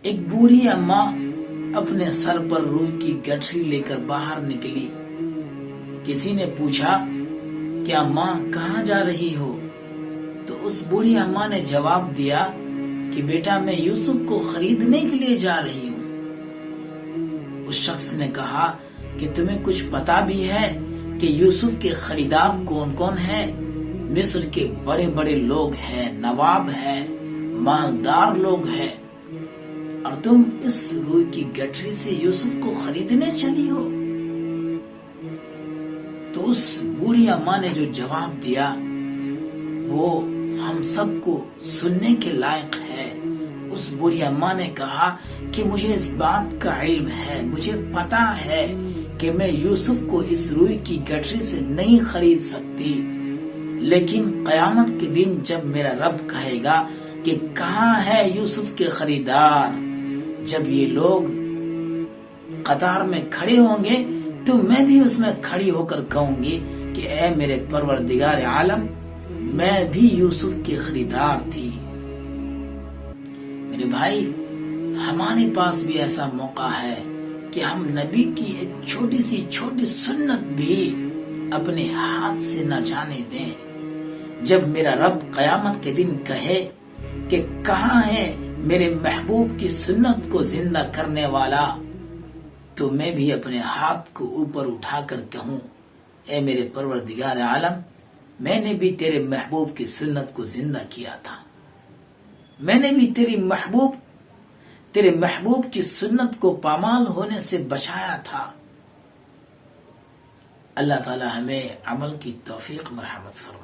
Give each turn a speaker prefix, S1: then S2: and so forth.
S1: ایک بوڑھی اماں اپنے سر پر روئی کی گٹھری لے کر باہر نکلی۔ کسی نے پوچھا کہ اماں کہاں جا رہی ہو؟ تو اس بوڑھی اماں نے جواب دیا کہ بیٹا میں یوسف کو خریدنے کے لیے جا رہی ہوں۔ اس شخص نے کہا کہ تمہیں کچھ پتا بھی ہے کہ یوسف کے خریدار کون کون ہیں؟ مصر کے بڑے بڑے لوگ ہیں، نواب ہیں، مالدار لوگ ہیں، اور تم اس روئی کی گٹھری سے یوسف کو خریدنے چلی ہو؟ تو اس بوڑھی اماں نے جو جواب دیا وہ ہم سب کو سننے کے لائق ہے۔ اس بوڑھی اماں نے کہا کہ مجھے اس بات کا علم ہے، مجھے پتا ہے کہ میں یوسف کو اس روئی کی گٹھری سے نہیں خرید سکتی، لیکن قیامت کے دن جب میرا رب کہے گا کہ کہاں ہے یوسف کے خریدار، جب یہ لوگ قطار میں کھڑے ہوں گے تو میں بھی اس میں کھڑی ہو کر کہوں گی کہ اے میرے پروردگار عالم، میں بھی یوسف کی خریدار تھی۔ میرے بھائی، ہمارے پاس بھی ایسا موقع ہے کہ ہم نبی کی ایک چھوٹی سنت بھی اپنے ہاتھ سے نہ جانے دیں۔ جب میرا رب قیامت کے دن کہے کہ کہاں ہے میرے محبوب کی سنت کو زندہ کرنے والا، تو میں بھی اپنے ہاتھ کو اوپر اٹھا کر کہوں اے میرے پروردگار عالم، میں نے بھی تیرے محبوب کی سنت کو زندہ کیا تھا، میں نے بھی تیرے محبوب کی سنت کو پامال ہونے سے بچایا تھا۔ اللہ تعالی ہمیں عمل کی توفیق مرحمت فرمائے۔